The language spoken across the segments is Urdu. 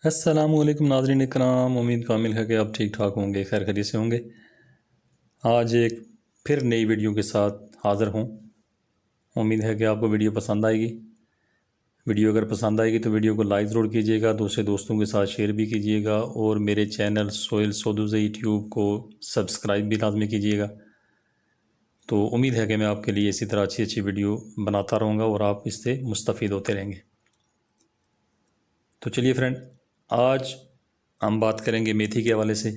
السلام علیکم ناظرین اکرام، امید کامل ہے کہ آپ ٹھیک ٹھاک ہوں گے، خیر خیریت سے ہوں گے۔ آج ایک پھر نئی ویڈیو کے ساتھ حاضر ہوں۔ امید ہے کہ آپ کو ویڈیو پسند آئے گی۔ ویڈیو اگر پسند آئے گی تو ویڈیو کو لائک ضرور کیجیے گا، دوسرے دوستوں کے ساتھ شیئر بھی کیجیے گا، اور میرے چینل سہیل سودوزئی یوٹیوب کو سبسکرائب بھی لازمی کیجیے گا۔ تو امید ہے کہ میں آپ کے لیے اسی طرح اچھی ویڈیو بناتا رہوں گا اور آپ اس سے مستفید ہوتے رہیں گے۔ تو چلیے فرینڈ، آج ہم بات کریں گے میتھی کے حوالے سے۔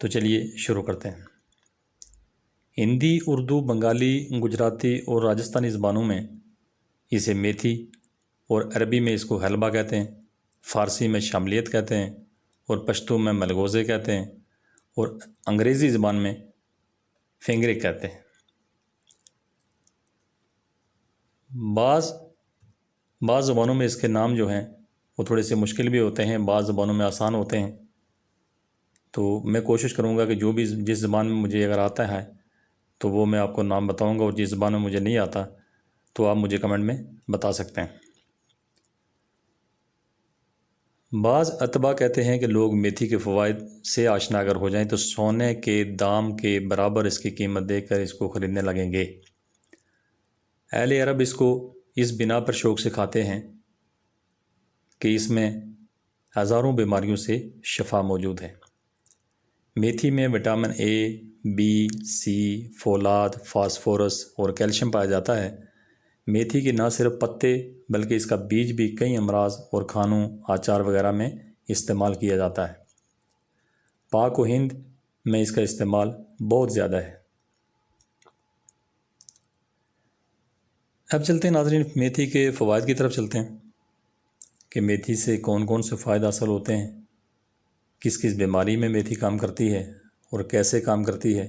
تو چلیے شروع کرتے ہیں۔ ہندی، اردو، بنگالی، گجراتی اور راجستھانی زبانوں میں اسے میتھی، اور عربی میں اس کو حلبہ کہتے ہیں، فارسی میں شاملیت کہتے ہیں، اور پشتو میں ملگوزے کہتے ہیں، اور انگریزی زبان میں فنگرک کہتے ہیں۔ بعض زبانوں میں اس کے نام جو ہیں وہ تھوڑے سے مشکل بھی ہوتے ہیں، بعض زبانوں میں آسان ہوتے ہیں۔ تو میں کوشش کروں گا کہ جس زبان میں مجھے اگر آتا ہے تو وہ میں آپ کو نام بتاؤں گا، اور جس زبان میں مجھے نہیں آتا تو آپ مجھے کمنٹ میں بتا سکتے ہیں۔ بعض اتباع کہتے ہیں کہ لوگ میتھی کے فوائد سے آشنا اگر ہو جائیں تو سونے کے دام کے برابر اس کی قیمت دے کر اس کو خریدنے لگیں گے۔ اہل عرب اس کو اس بنا پر شوق سے کھاتے ہیں کہ اس میں ہزاروں بیماریوں سے شفا موجود ہے۔ میتھی میں وٹامن اے، بی، سی، فولاد، فاسفورس اور کیلشیم پایا جاتا ہے۔ میتھی کے نہ صرف پتے بلکہ اس کا بیج بھی کئی امراض اور کھانوں، آچار وغیرہ میں استعمال کیا جاتا ہے۔ پاک و ہند میں اس کا استعمال بہت زیادہ ہے۔ اب چلتے ہیں ناظرین، میتھی کے فوائد کی طرف چلتے ہیں کہ میتھی سے کون کون سے فائدہ حاصل ہوتے ہیں، کس کس بیماری میں میتھی کام کرتی ہے اور کیسے کام کرتی ہے۔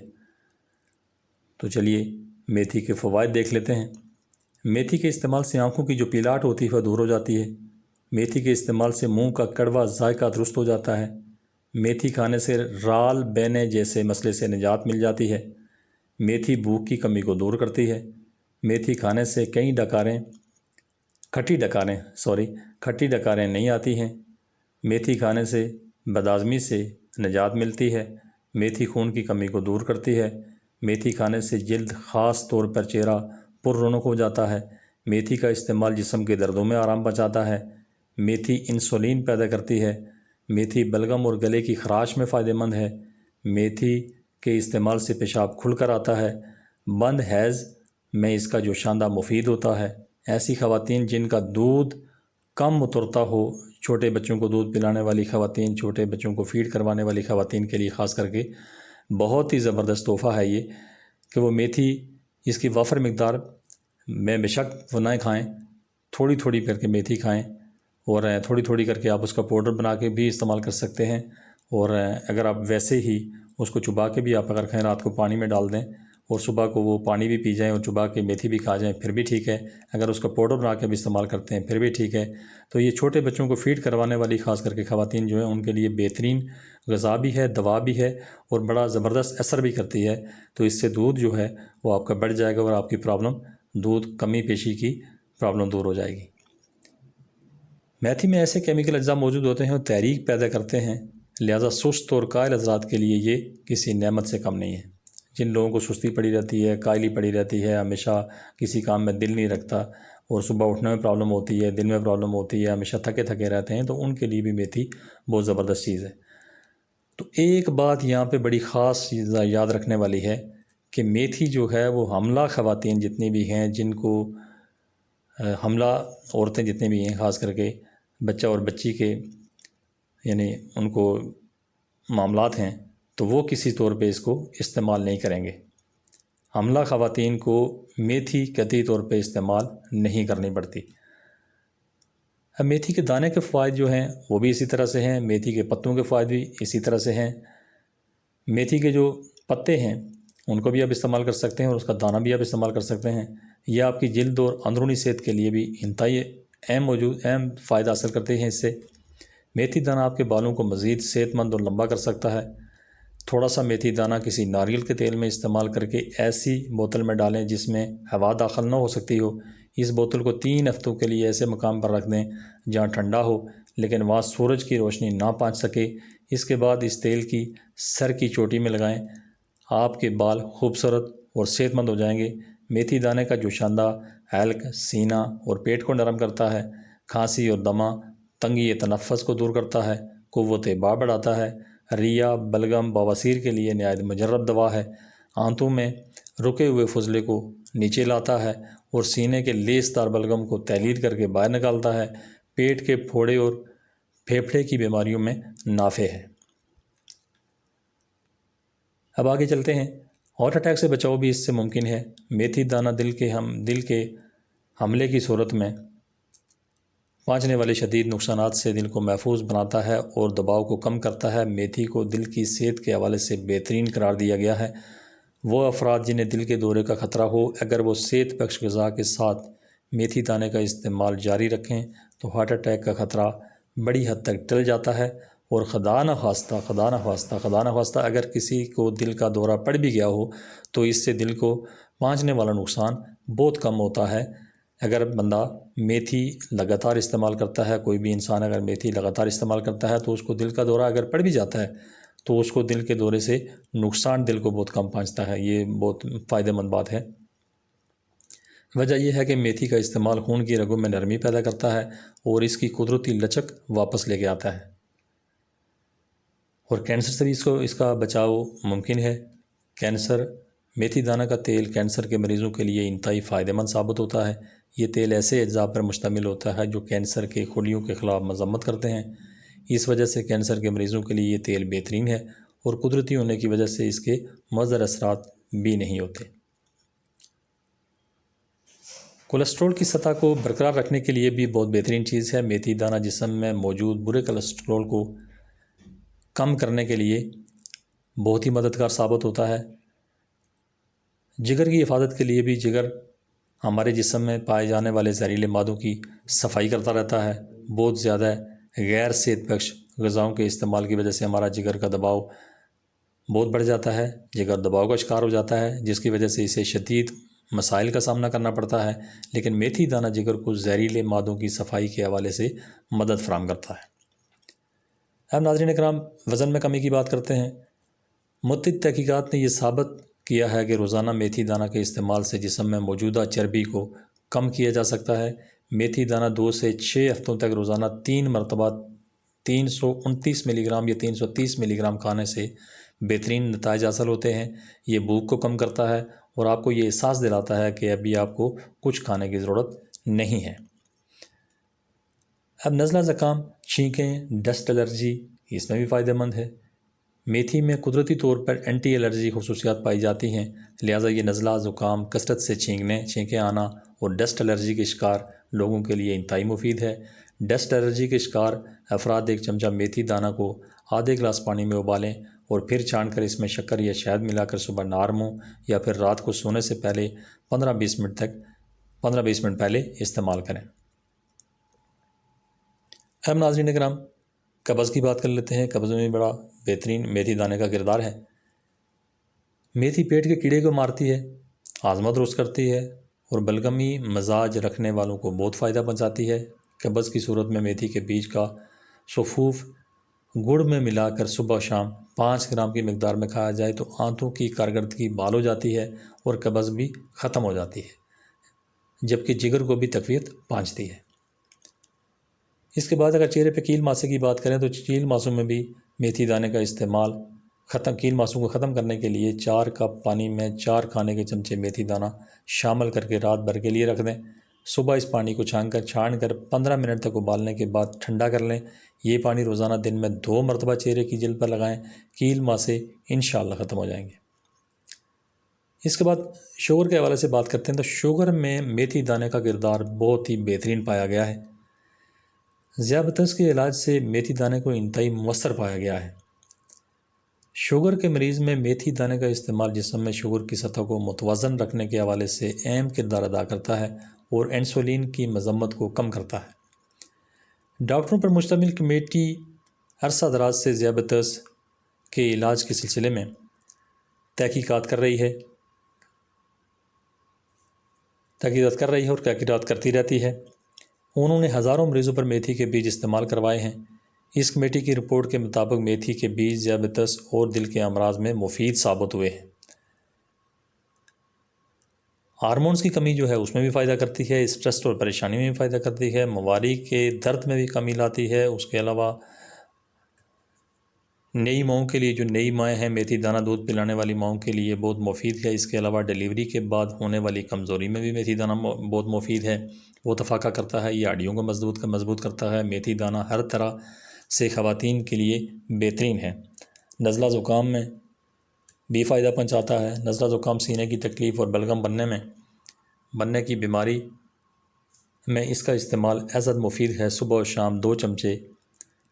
تو چلیے میتھی کے فوائد دیکھ لیتے ہیں۔ میتھی کے استعمال سے آنکھوں کی جو پیلاٹ ہوتی ہے وہ دور ہو جاتی ہے۔ میتھی کے استعمال سے منہ کا کڑوا ذائقہ درست ہو جاتا ہے۔ میتھی کھانے سے رال بینے جیسے مسئلے سے نجات مل جاتی ہے۔ میتھی بھوک کی کمی کو دور کرتی ہے۔ میتھی کھانے سے کھٹی ڈکاریں نہیں آتی ہیں۔ میتھی کھانے سے بدہضمی سے نجات ملتی ہے۔ میتھی خون کی کمی کو دور کرتی ہے۔ میتھی کھانے سے جلد، خاص طور پر چہرہ، پر رونق ہو جاتا ہے۔ میتھی کا استعمال جسم کے دردوں میں آرام پہنچاتا ہے۔ میتھی انسولین پیدا کرتی ہے۔ میتھی بلغم اور گلے کی خراش میں فائدہ مند ہے۔ میتھی کے استعمال سے پیشاب کھل کر آتا ہے۔ بند حیض میں اس کا جو شاندار مفید ہوتا ہے۔ ایسی خواتین جن کا دودھ کم اترتا ہو، چھوٹے بچوں کو دودھ پلانے والی خواتین، چھوٹے بچوں کو فیڈ کروانے والی خواتین کے لیے خاص کر کے بہت ہی زبردست تحفہ ہے یہ، کہ وہ میتھی اس کی وافر مقدار میں بے شک وہ نہ کھائیں، تھوڑی تھوڑی کر کے میتھی کھائیں، اور تھوڑی تھوڑی کر کے آپ اس کا پاؤڈر بنا کے بھی استعمال کر سکتے ہیں، اور اگر آپ ویسے ہی اس کو چبا کے بھی آپ اگر کھائیں، رات کو پانی میں ڈال دیں اور صبح کو وہ پانی بھی پی جائیں اور چبا کے میتھی بھی کھا جائیں پھر بھی ٹھیک ہے۔ اگر اس کا پاؤڈر بنا کے بھی استعمال کرتے ہیں پھر بھی ٹھیک ہے۔ تو یہ چھوٹے بچوں کو فیڈ کروانے والی خاص کر کے خواتین جو ہیں ان کے لیے بہترین غذا بھی ہے، دوا بھی ہے، اور بڑا زبردست اثر بھی کرتی ہے۔ تو اس سے دودھ جو ہے وہ آپ کا بڑھ جائے گا اور آپ کی پرابلم، دودھ کمی پیشی کی پرابلم دور ہو جائے گی۔ میتھی میں ایسے کیمیکل اجزاء موجود ہوتے ہیں اور تحریک پیدا کرتے ہیں، لہذا سست اور قائل حضرات کے لیے یہ کسی نعمت سے کم نہیں ہے۔ جن لوگوں کو سستی پڑی رہتی ہے، قائلی پڑی رہتی ہے، ہمیشہ کسی کام میں دل نہیں رکھتا اور صبح اٹھنے میں پرابلم ہوتی ہے، دن میں پرابلم ہوتی ہے، ہمیشہ تھکے تھکے رہتے ہیں، تو ان کے لیے بھی میتھی بہت زبردست چیز ہے۔ تو ایک بات یہاں پہ بڑی خاص یاد رکھنے والی ہے کہ میتھی جو ہے وہ حاملہ خواتین جتنی بھی ہیں، جن کو حاملہ عورتیں جتنی بھی ہیں، خاص کر کے بچہ اور بچی کے یعنی ان کو معاملات ہیں، تو وہ کسی طور پہ اس کو استعمال نہیں کریں گے۔ حاملہ خواتین کو میتھی قطعی طور پہ استعمال نہیں کرنی پڑتی۔ اب میتھی کے دانے کے فوائد جو ہیں وہ بھی اسی طرح سے ہیں، میتھی کے پتوں کے فوائد بھی اسی طرح سے ہیں۔ میتھی کے جو پتے ہیں ان کو بھی آپ استعمال کر سکتے ہیں اور اس کا دانہ بھی آپ استعمال کر سکتے ہیں۔ یہ آپ کی جلد اور اندرونی صحت کے لیے بھی انتہائی اہم فائدہ حاصل کرتے ہیں۔ اس سے میتھی دانہ آپ کے بالوں کو مزید صحت مند اور لمبا کر سکتا ہے۔ تھوڑا سا میتھی دانہ کسی ناریل کے تیل میں استعمال کر کے ایسی بوتل میں ڈالیں جس میں ہوا داخل نہ ہو سکتی ہو، اس بوتل کو 3 ہفتوں کے لیے ایسے مقام پر رکھ دیں جہاں ٹھنڈا ہو لیکن وہاں سورج کی روشنی نہ پہنچ سکے۔ اس کے بعد اس تیل کی سر کی چوٹی میں لگائیں، آپ کے بال خوبصورت اور صحت مند ہو جائیں گے۔ میتھی دانے کا جوشاندہ حلق سینہ اور پیٹ کو نرم کرتا ہے، کھانسی اور دمہ تنگی تنفس کو دور کرتا ہے، قوت باہ بڑھاتا ہے، ریا بلغم بواسیر کے لیے نہایت مجرب دوا ہے، آنتوں میں رکے ہوئے فضلے کو نیچے لاتا ہے اور سینے کے لیس دار بلغم کو تحلیل کر کے باہر نکالتا ہے، پیٹ کے پھوڑے اور پھیپھڑے کی بیماریوں میں نافع ہے۔ اب آگے چلتے ہیں۔ ہارٹ اٹیک سے بچاؤ بھی اس سے ممکن ہے۔ میتھی دانہ دل کے حملے کی صورت میں پہنچنے والے شدید نقصانات سے دل کو محفوظ بناتا ہے اور دباؤ کو کم کرتا ہے۔ میتھی کو دل کی صحت کے حوالے سے بہترین قرار دیا گیا ہے۔ وہ افراد جنہیں دل کے دورے کا خطرہ ہو، اگر وہ صحت بخش غذا کے ساتھ میتھی دانے کا استعمال جاری رکھیں تو ہارٹ اٹیک کا خطرہ بڑی حد تک ٹل جاتا ہے، اور خدا نخواستہ اگر کسی کو دل کا دورہ پڑ بھی گیا ہو تو اس سے دل کو پہنچنے والا نقصان بہت کم ہوتا ہے۔ اگر بندہ میتھی لگاتار استعمال کرتا ہے، کوئی بھی انسان اگر میتھی لگاتار استعمال کرتا ہے تو اس کو دل کا دورہ اگر پڑ بھی جاتا ہے تو اس کو دل کے دورے سے نقصان دل کو بہت کم پہنچتا ہے۔ یہ بہت فائدہ مند بات ہے۔ وجہ یہ ہے کہ میتھی کا استعمال خون کی رگوں میں نرمی پیدا کرتا ہے اور اس کی قدرتی لچک واپس لے کے آتا ہے، اور کینسر سے بھی اس کا بچاؤ ممکن ہے۔ میتھی دانہ کا تیل کینسر کے مریضوں کے لیے انتہائی فائدہ مند ثابت ہوتا ہے۔ یہ تیل ایسے اجزاء پر مشتمل ہوتا ہے جو کینسر کے خلیوں کے خلاف مذمت کرتے ہیں۔ اس وجہ سے کینسر کے مریضوں کے لیے یہ تیل بہترین ہے، اور قدرتی ہونے کی وجہ سے اس کے مضر اثرات بھی نہیں ہوتے۔ کولیسٹرول کی سطح کو برقرار رکھنے کے لیے بھی بہت بہترین چیز ہے۔ میتھی دانہ جسم میں موجود برے کولیسٹرول کو کم کرنے کے لیے بہت ہی مددگار ثابت ہوتا ہے۔ جگر کی حفاظت کے لیے بھی جگر ہمارے جسم میں پائے جانے والے زہریلے مادوں کی صفائی کرتا رہتا ہے۔ بہت زیادہ غیر صحت بخش غذاؤں کے استعمال کی وجہ سے ہمارا جگر کا دباؤ بہت بڑھ جاتا ہے، جگر دباؤ کا شکار ہو جاتا ہے، جس کی وجہ سے اسے شدید مسائل کا سامنا کرنا پڑتا ہے۔ لیکن میتھی دانہ جگر کو زہریلے مادوں کی صفائی کے حوالے سے مدد فراہم کرتا ہے۔ اب ناظرین اکرام، وزن میں کمی کی بات کرتے ہیں۔ متعدد تحقیقات نے یہ ثابت کیا ہے کہ روزانہ میتھی دانہ کے استعمال سے جسم میں موجودہ چربی کو کم کیا جا سکتا ہے۔ میتھی دانہ 2 سے 6 ہفتوں تک روزانہ 3 مرتبہ 329 ملی گرام یا 330 ملی گرام کھانے سے بہترین نتائج حاصل ہوتے ہیں۔ یہ بھوک کو کم کرتا ہے اور آپ کو یہ احساس دلاتا ہے کہ ابھی آپ کو کچھ کھانے کی ضرورت نہیں ہے۔ اب نزلہ زکام، چھینکیں، ڈسٹ الرجی، اس میں بھی فائدہ مند ہے۔ میتھی میں قدرتی طور پر اینٹی الرجی خصوصیات پائی جاتی ہیں، لہٰذا یہ نزلہ زکام، کثرت سے چھینکیں آنا اور ڈسٹ الرجی کے شکار لوگوں کے لیے انتہائی مفید ہے۔ ڈسٹ الرجی کے شکار افراد 1 چمچہ میتھی دانہ کو آدھے گلاس پانی میں ابالیں اور پھر چھان کر اس میں شکر یا شہد ملا کر صبح نہار منہ یا پھر رات کو سونے سے پہلے 15-20 منٹ پہلے استعمال کریں۔ اب ناظرین اکرام، قبض کی بات کر لیتے ہیں۔ قبض میں بڑا بہترین میتھی دانے کا کردار ہے۔ میتھی پیٹ کے کیڑے کو مارتی ہے، ہاضمہ درست کرتی ہے اور بلغمی مزاج رکھنے والوں کو بہت فائدہ پہنچاتی ہے۔ قبض کی صورت میں میتھی کے بیج کا سفوف گڑ میں ملا کر صبح و شام 5 گرام کی مقدار میں کھایا جائے تو آنتوں کی کارکردگی بحال ہو جاتی ہے اور قبض بھی ختم ہو جاتی ہے، جبکہ جگر کو بھی تقویت پہنچتی ہے۔ اس کے بعد اگر چہرے پہ کیل ماسے کی بات کریں تو کیل ماسوں میں بھی میتھی دانے کا استعمال کیل ماسوں کو ختم کرنے کے لیے 4 کپ پانی میں 4 کھانے کے چمچے میتھی دانہ شامل کر کے رات بھر کے لیے رکھ دیں۔ صبح اس پانی کو چھان کر 15 منٹ تک ابالنے کے بعد ٹھنڈا کر لیں۔ یہ پانی روزانہ دن میں 2 مرتبہ چہرے کی جلد پر لگائیں، کیل ماسے انشاءاللہ ختم ہو جائیں گے۔ اس کے بعد شوگر کے حوالے سے بات کرتے ہیں تو شوگر میں میتھی دانے کا کردار بہت ہی بہترین پایا گیا ہے۔ ذیابیطس کے علاج سے میتھی دانے کو انتہائی مؤثر پایا گیا ہے۔ شوگر کے مریض میں میتھی دانے کا استعمال جسم میں شوگر کی سطح کو متوازن رکھنے کے حوالے سے اہم کردار ادا کرتا ہے اور انسولین کی مذمت کو کم کرتا ہے۔ ڈاکٹروں پر مشتمل کمیٹی عرصہ دراز سے ذیابیطس کے علاج کے سلسلے میں تحقیقات کر رہی ہے۔ تحقیقات کر رہی ہے اور تحقیقات کرتی رہتی ہے۔ انہوں نے ہزاروں مریضوں پر میتھی کے بیج استعمال کروائے ہیں۔ اس کمیٹی کی رپورٹ کے مطابق میتھی کے بیج ذیابیطس اور دل کے امراض میں مفید ثابت ہوئے ہیں۔ ہارمونز کی کمی جو ہے اس میں بھی فائدہ کرتی ہے، اسٹریس اور پریشانی میں بھی فائدہ کرتی ہے، مواری کے درد میں بھی کمی لاتی ہے۔ اس کے علاوہ نئی ماؤں کے لیے، جو نئی مائیں ہیں، میتھی دانہ دودھ پلانے والی ماؤں کے لیے بہت مفید ہے۔ اس کے علاوہ ڈیلیوری کے بعد ہونے والی کمزوری میں بھی میتھی دانہ بہت مفید ہے، وہ تفاقہ کرتا ہے، یہ ہڈیوں کو مضبوط کرتا ہے۔ میتھی دانہ ہر طرح سے خواتین کے لیے بہترین ہے۔ نزلہ زکام میں بھی فائدہ پہنچاتا ہے۔ نزلہ زکام، سینے کی تکلیف اور بلغم بننے کی بیماری میں اس کا استعمال ازحد مفید ہے۔ صبح و شام 2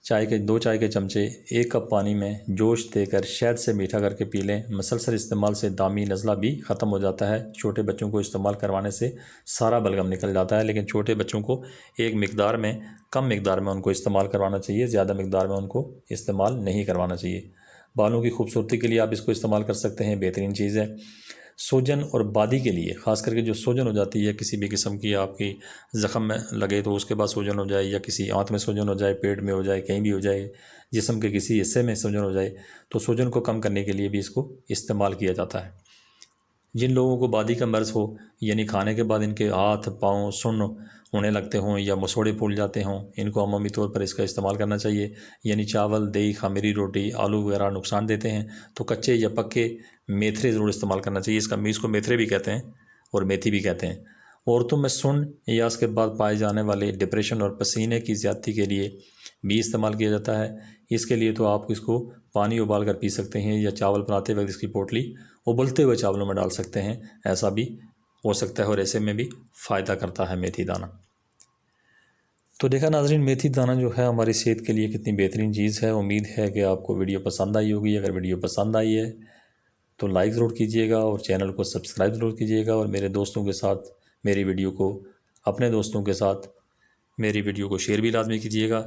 چائے کے چمچے 1 کپ پانی میں جوش دے کر شہد سے میٹھا کر کے پی لیں۔ مسلسل استعمال سے دامی نزلہ بھی ختم ہو جاتا ہے۔ چھوٹے بچوں کو استعمال کروانے سے سارا بلغم نکل جاتا ہے، لیکن چھوٹے بچوں کو کم مقدار میں ان کو استعمال کروانا چاہیے، زیادہ مقدار میں ان کو استعمال نہیں کروانا چاہیے۔ بالوں کی خوبصورتی کے لیے آپ اس کو استعمال کر سکتے ہیں، بہترین چیز ہے۔ سوجن اور بادی کے لیے، خاص کر کے جو سوجن ہو جاتی ہے کسی بھی قسم کی، آپ کی زخم میں لگے تو اس کے بعد سوجن ہو جائے، یا کسی آنت میں سوجن ہو جائے، پیٹ میں ہو جائے، کہیں بھی ہو جائے، جسم کے کسی حصے میں سوجن ہو جائے، تو سوجن کو کم کرنے کے لیے بھی اس کو استعمال کیا جاتا ہے۔ جن لوگوں کو بادی کا مرض ہو، یعنی کھانے کے بعد ان کے ہاتھ پاؤں سن ہونے لگتے ہوں یا مسوڑے پھول جاتے ہوں، ان کو عمومی طور پر اس کا استعمال کرنا چاہیے۔ یعنی چاول، دہی، خمیری روٹی، آلو وغیرہ نقصان دیتے ہیں، تو کچے یا پکے میتھرے ضرور استعمال کرنا چاہیے۔ اس کو میتھرے بھی کہتے ہیں اور میتھی بھی کہتے ہیں۔ عورتوں میں سن یا اس کے بعد پائے جانے والے ڈپریشن اور پسینے کی زیادتی کے لیے بھی استعمال کیا جاتا ہے۔ اس کے لیے تو آپ اس کو پانی ابال کر پی سکتے ہیں، یا چاول بناتے وقت اس کی پوٹلی ابلتے ہوئے چاولوں میں ڈال سکتے ہیں، ایسا بھی ہو سکتا ہے، اور ایسے میں بھی فائدہ کرتا ہے میتھی دانہ۔ تو دیکھا ناظرین، میتھی دانہ جو ہے ہماری صحت کے لیے کتنی بہترین چیز ہے۔ امید ہے کہ آپ کو ویڈیو پسند آئی ہوگی۔ اگر ویڈیو پسند آئی ہے تو لائک ضرور کیجیے گا، اور چینل کو سبسکرائب ضرور کیجیے گا، اور اپنے دوستوں کے ساتھ میری ویڈیو کو شیئر بھی لازمی کیجیے گا۔